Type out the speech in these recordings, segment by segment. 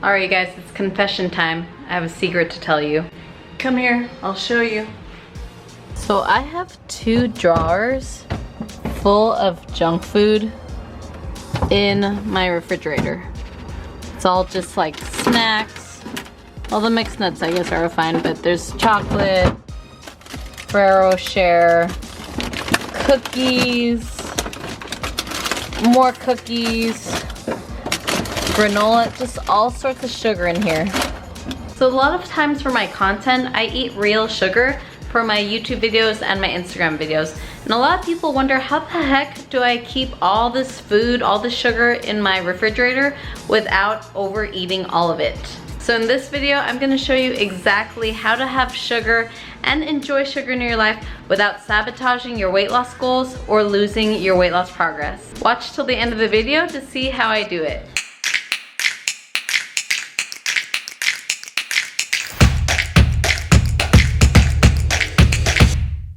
Alright guys, it's confession time. I have a secret to tell you. Come here, I'll show you. So I have 2 drawers full of junk food in my refrigerator. It's all just like snacks. All the mixed nuts I guess are fine, but there's chocolate, Ferrero Share, cookies, more cookies, granola, just all sorts of sugar in here. So a lot of times for my content, I eat real sugar for my YouTube videos and my Instagram videos. And a lot of people wonder, how the heck do I keep all this food, all this sugar in my refrigerator without overeating all of it? So in this video, I'm gonna show you exactly how to have sugar and enjoy sugar in your life without sabotaging your weight loss goals or losing your weight loss progress. Watch till the end of the video to see how I do it.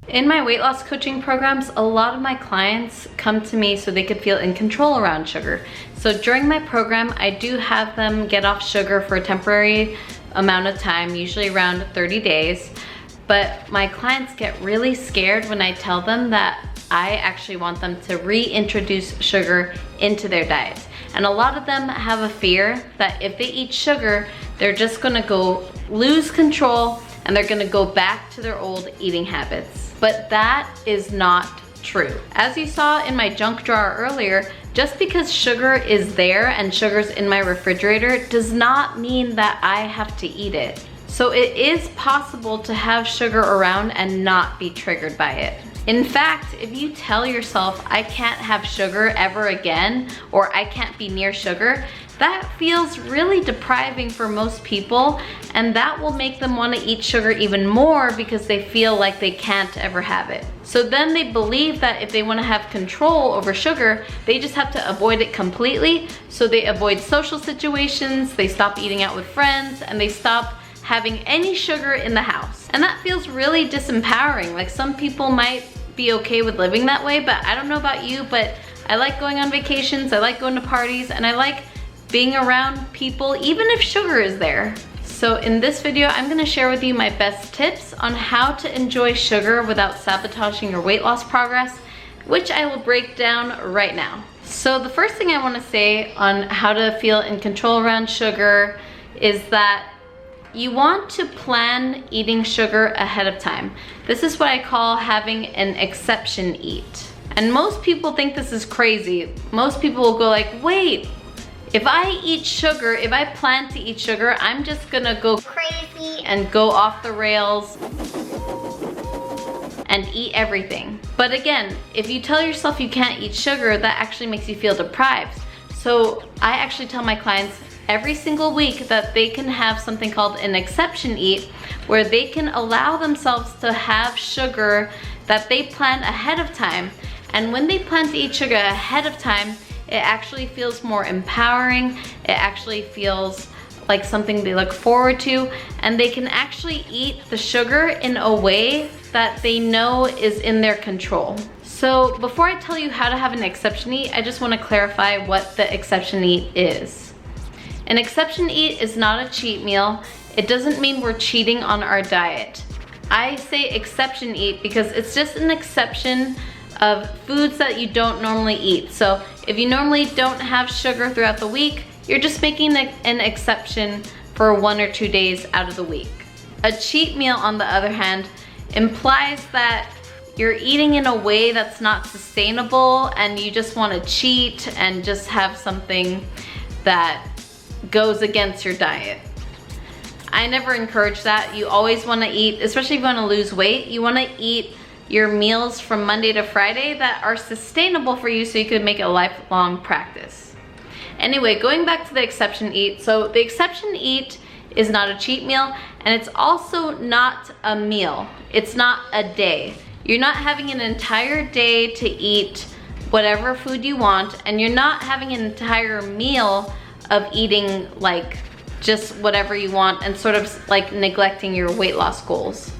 In my weight loss coaching programs, a lot of my clients come to me so they could feel in control around sugar. So during my program, I do have them get off sugar for a temporary amount of time, usually around 30 days. But my clients get really scared when I tell them that I actually want them to reintroduce sugar into their diets. And a lot of them have a fear that if they eat sugar, they're just gonna go lose control and they're gonna go back to their old eating habits. But that is not true. As you saw in my junk drawer earlier, just because sugar is there and sugar's in my refrigerator does not mean that I have to eat it. So it is possible to have sugar around and not be triggered by it. In fact, if you tell yourself, I can't have sugar ever again, or I can't be near sugar, that feels really depriving for most people, and that will make them want to eat sugar even more because they feel like they can't ever have it. So then they believe that if they want to have control over sugar, they just have to avoid it completely. So they avoid social situations, they stop eating out with friends, and they stop having any sugar in the house. And that feels really disempowering. Like, some people might be okay with living that way, but I don't know about you, but I like going on vacations, I like going to parties, and I like being around people even if sugar is there. So in this video, I'm gonna share with you my best tips on how to enjoy sugar without sabotaging your weight loss progress, which I will break down right now. So the first thing I wanna say on how to feel in control around sugar is that you want to plan eating sugar ahead of time. This is what I call having an exception eat. And most people think this is crazy. Most people will go like, wait, if I eat sugar, if I plan to eat sugar, I'm just gonna go crazy and go off the rails and eat everything. But again, if you tell yourself you can't eat sugar, that actually makes you feel deprived. So I actually tell my clients every single week that they can have something called an exception eat, where they can allow themselves to have sugar that they plan ahead of time. And when they plan to eat sugar ahead of time, it actually feels more empowering. It actually feels like something they look forward to, and they can actually eat the sugar in a way that they know is in their control. So before I tell you how to have an exception eat, I just want to clarify what the exception eat is. An exception eat is not a cheat meal. It doesn't mean we're cheating on our diet. I say exception eat because it's just an exception of foods that you don't normally eat. So if you normally don't have sugar throughout the week, you're just making an exception for 1 or 2 days out of the week. A cheat meal, on the other hand, implies that you're eating in a way that's not sustainable and you just want to cheat and just have something that goes against your diet. I never encourage that. You always want to eat, especially if you want to lose weight, you want to eat your meals from Monday to Friday that are sustainable for you so you can make it a lifelong practice. Anyway, going back to the exception eat. So the exception eat is not a cheat meal, and it's also not a meal. It's not a day. You're not having an entire day to eat whatever food you want, and you're not having an entire meal of eating like just whatever you want and sort of like neglecting your weight loss goals.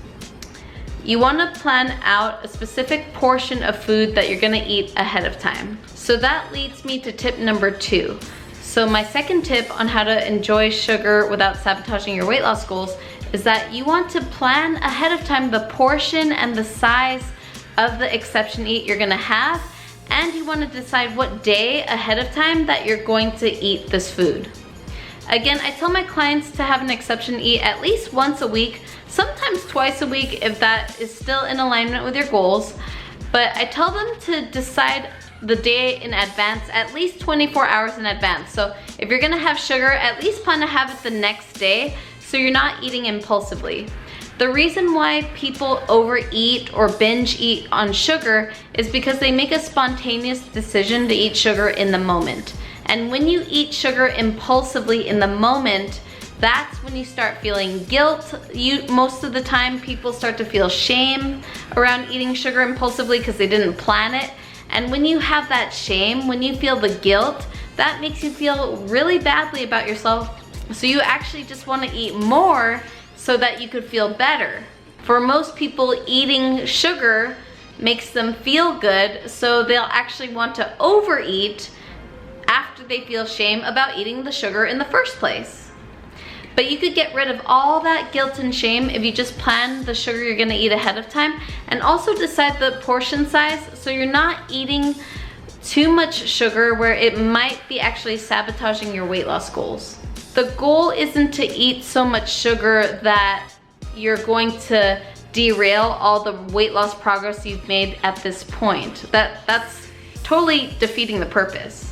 You want to plan out a specific portion of food that you're going to eat ahead of time. So that leads me to tip number 2. So So my second tip on how to enjoy sugar without sabotaging your weight loss goals is that you want to plan ahead of time the portion and the size of the exception eat you're gonna have, and you want to decide what day ahead of time that you're going to eat this food. Again, I tell my clients to have an exception eat at least once a week, sometimes twice a week if that is still in alignment with your goals, but I tell them to decide the day in advance, at least 24 hours in advance. So if you're gonna have sugar, at least plan to have it the next day so you're not eating impulsively. The reason why people overeat or binge eat on sugar is because they make a spontaneous decision to eat sugar in the moment. And when you eat sugar impulsively in the moment, that's when you start feeling guilt. Most of the time people start to feel shame around eating sugar impulsively because they didn't plan it. And when you have that shame, when you feel the guilt, that makes you feel really badly about yourself. So you actually just want to eat more so that you could feel better. For most people, eating sugar makes them feel good, so they'll actually want to overeat after they feel shame about eating the sugar in the first place. But you could get rid of all that guilt and shame if you just plan the sugar you're gonna eat ahead of time, and also decide the portion size so you're not eating too much sugar where it might be actually sabotaging your weight loss goals. The goal isn't to eat so much sugar that you're going to derail all the weight loss progress you've made at this point. That's totally defeating the purpose.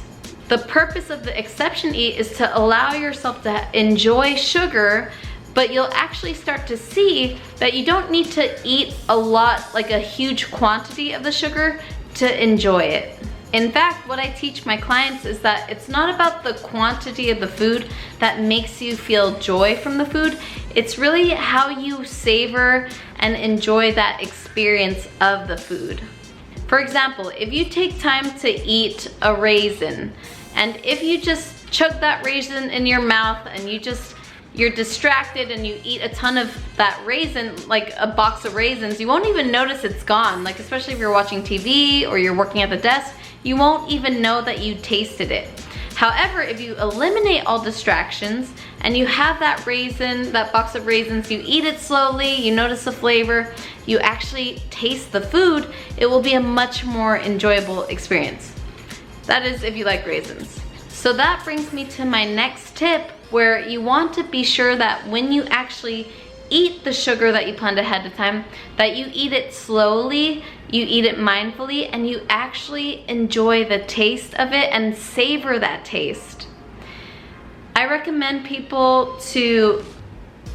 The purpose of the exception eat is to allow yourself to enjoy sugar, but you'll actually start to see that you don't need to eat a lot, like a huge quantity of the sugar to enjoy it. In fact, what I teach my clients is that it's not about the quantity of the food that makes you feel joy from the food. It's really how you savor and enjoy that experience of the food. For example, if you take time to eat a raisin, and if you just chug that raisin in your mouth and you're distracted and you eat a ton of that raisin, like a box of raisins, you won't even notice it's gone. Like especially if you're watching TV or you're working at the desk, you won't even know that you tasted it. However, if you eliminate all distractions and you have that raisin, that box of raisins, you eat it slowly, you notice the flavor, you actually taste the food, it will be a much more enjoyable experience. That is if you like raisins. So that brings me to my next tip, where you want to be sure that when you actually eat the sugar that you planned ahead of time, that you eat it slowly, you eat it mindfully, and you actually enjoy the taste of it and savor that taste. I recommend people to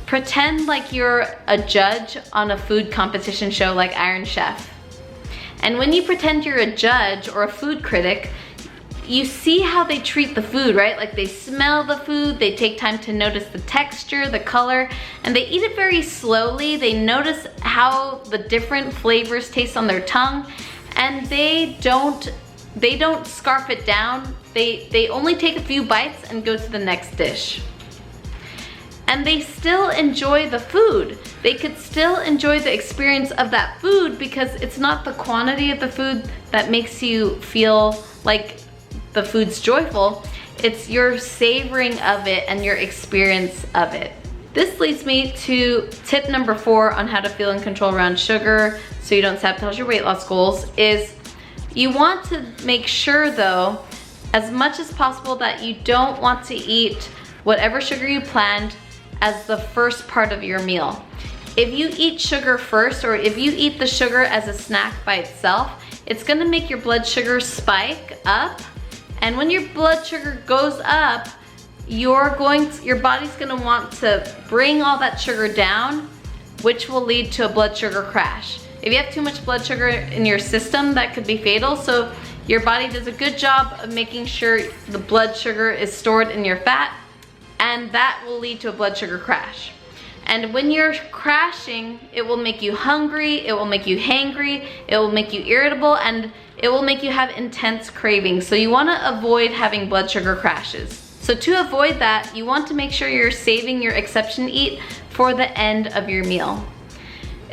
pretend like you're a judge on a food competition show like Iron Chef. And when you pretend you're a judge or a food critic, you see how they treat the food, right? Like they smell the food, they take time to notice the texture, the color, and they eat it very slowly. They notice how the different flavors taste on their tongue, and they don't scarf it down. They only take a few bites and go to the next dish. And they still enjoy the food. They could still enjoy the experience of that food because it's not the quantity of the food that makes you feel like the food's joyful, it's your savoring of it and your experience of it. This leads me to tip number 4 on how to feel in control around sugar so you don't sabotage your weight loss goals is you want to make sure though, as much as possible, that you don't want to eat whatever sugar you planned as the first part of your meal. If you eat sugar first, or if you eat the sugar as a snack by itself, it's gonna make your blood sugar spike up. And when your blood sugar goes up, your body's gonna want to bring all that sugar down, which will lead to a blood sugar crash. If you have too much blood sugar in your system, that could be fatal. So your body does a good job of making sure the blood sugar is stored in your fat, and that will lead to a blood sugar crash. And when you're crashing, it will make you hungry, it will make you hangry, it will make you irritable, and it will make you have intense cravings. So you wanna avoid having blood sugar crashes. So to avoid that, you want to make sure you're saving your exception eat for the end of your meal.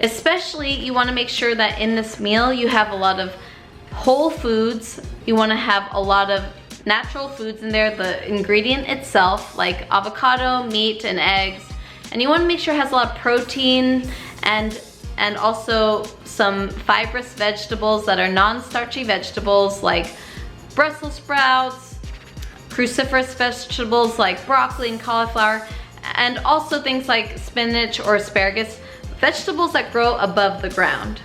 Especially, you wanna make sure that in this meal, you have a lot of whole foods, you wanna have a lot of natural foods in there, the ingredient itself, like avocado, meat, and eggs. And you wanna make sure it has a lot of protein and also some fibrous vegetables that are non-starchy vegetables like Brussels sprouts, cruciferous vegetables like broccoli and cauliflower, and also things like spinach or asparagus, vegetables that grow above the ground.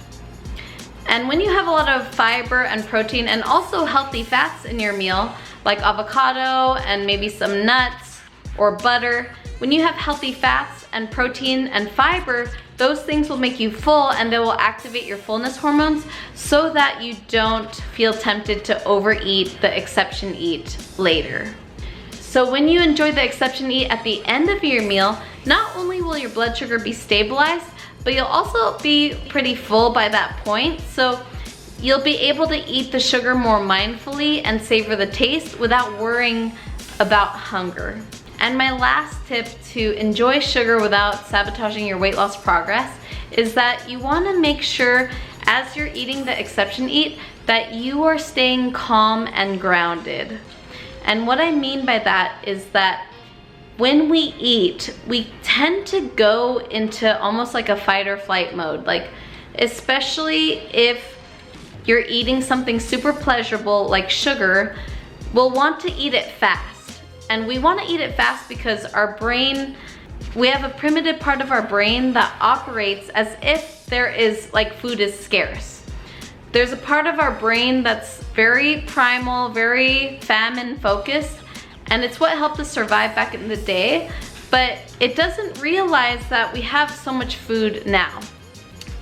And when you have a lot of fiber and protein and also healthy fats in your meal, like avocado and maybe some nuts or butter, when you have healthy fats and protein and fiber, those things will make you full and they will activate your fullness hormones so that you don't feel tempted to overeat the exception eat later. So when you enjoy the exception eat at the end of your meal, not only will your blood sugar be stabilized, but you'll also be pretty full by that point. So you'll be able to eat the sugar more mindfully and savor the taste without worrying about hunger. And my last tip to enjoy sugar without sabotaging your weight loss progress is that you wanna make sure as you're eating the exception eat that you are staying calm and grounded. And what I mean by that is that when we eat, we tend to go into almost like a fight or flight mode, like especially if you're eating something super pleasurable like sugar, we'll want to eat it fast. And we want to eat it fast because our brain, we have a primitive part of our brain that operates as if there is like food is scarce. There's a part of our brain that's very primal, very famine focused, and it's what helped us survive back in the day, but it doesn't realize that we have so much food now.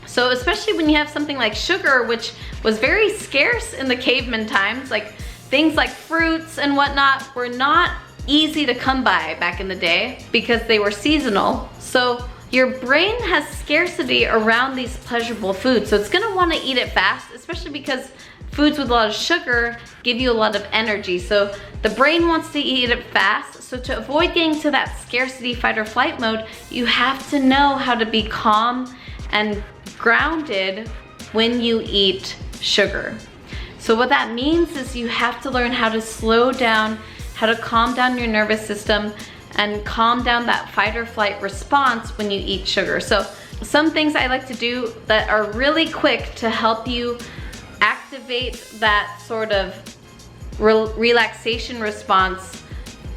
So especially when you have something like sugar, which was very scarce in the caveman times, like things like fruits and whatnot were not easy to come by back in the day because they were seasonal. So your brain has scarcity around these pleasurable foods. So it's gonna wanna eat it fast, especially because foods with a lot of sugar give you a lot of energy. So the brain wants to eat it fast. So to avoid getting to that scarcity fight or flight mode, you have to know how to be calm and grounded when you eat sugar. So what that means is you have to learn how to slow down, how to calm down your nervous system and calm down that fight or flight response when you eat sugar. So some things I like to do that are really quick to help you activate that sort of relaxation response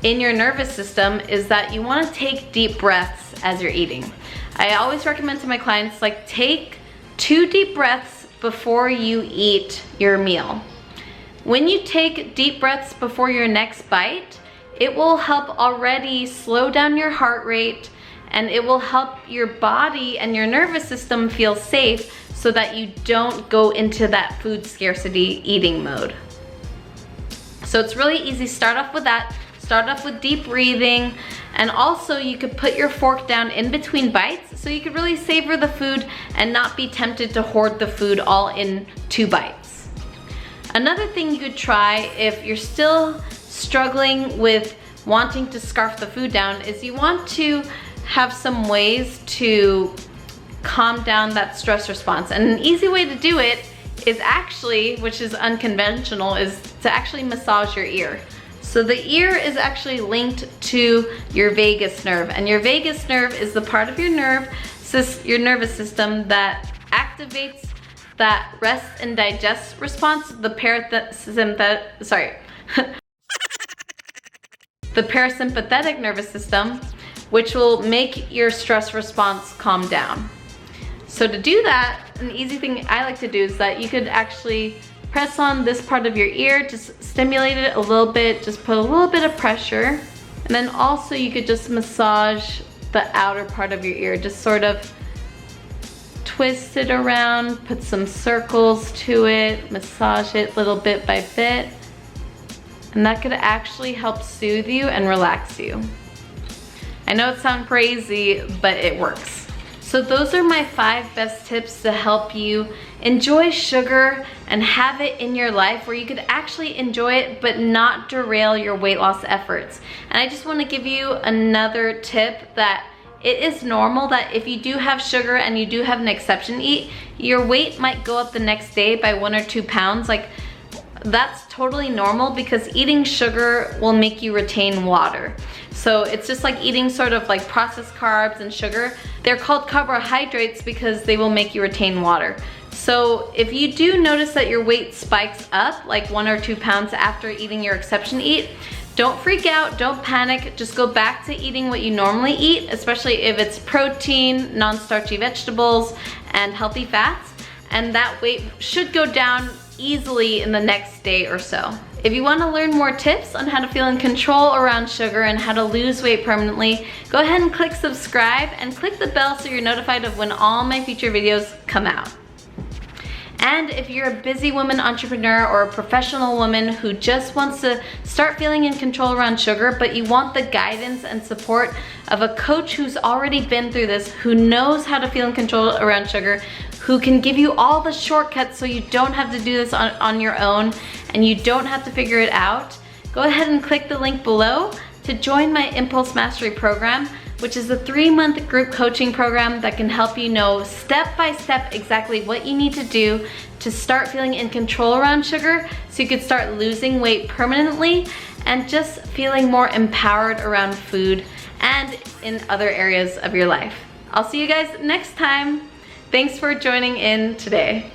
in your nervous system is that you want to take deep breaths as you're eating. I always recommend to my clients, like, take 2 deep breaths before you eat your meal. When you take deep breaths before your next bite, it will help already slow down your heart rate, and it will help your body and your nervous system feel safe so that you don't go into that food scarcity eating mode. So it's really easy. Start off with that. Start off with deep breathing, and also you could put your fork down in between bites so you could really savor the food and not be tempted to hoard the food all in 2 bites. Another thing you could try if you're still struggling with wanting to scarf the food down is you want to have some ways to calm down that stress response. And an easy way to do it is actually, which is unconventional, is to actually massage your ear. So the ear is actually linked to your vagus nerve, and your vagus nerve is the part of your nervous system that activates that rest and digest response, the parasympathetic nervous system, which will make your stress response calm down. So to do that, an easy thing I like to do is that you could actually press on this part of your ear, just stimulate it a little bit, just put a little bit of pressure. And then also you could just massage the outer part of your ear, just sort of twist it around, put some circles to it, massage it little bit by bit. And that could actually help soothe you and relax you. I know it sounds crazy, but it works. So those are my 5 best tips to help you enjoy sugar and have it in your life where you could actually enjoy it but not derail your weight loss efforts. And I just want to give you another tip that it is normal that if you do have sugar and you do have an exception eat, your weight might go up the next day by 1 or 2 pounds. Like, that's totally normal because eating sugar will make you retain water. So it's just like eating sort of like processed carbs and sugar. They're called carbohydrates because they will make you retain water. So if you do notice that your weight spikes up like 1 or 2 pounds after eating your exception eat, don't freak out, don't panic, just go back to eating what you normally eat, especially if it's protein, non-starchy vegetables, and healthy fats, and that weight should go down easily in the next day or so. If you want to learn more tips on how to feel in control around sugar and how to lose weight permanently, go ahead and click subscribe and click the bell so you're notified of when all my future videos come out. And if you're a busy woman entrepreneur or a professional woman who just wants to start feeling in control around sugar, but you want the guidance and support of a coach who's already been through this, who knows how to feel in control around sugar, who can give you all the shortcuts so you don't have to do this on your own and you don't have to figure it out, go ahead and click the link below to join my Impulse Mastery program, which is a 3-month group coaching program that can help you know step by step exactly what you need to do to start feeling in control around sugar so you could start losing weight permanently and just feeling more empowered around food and in other areas of your life. I'll see you guys next time. Thanks for joining in today.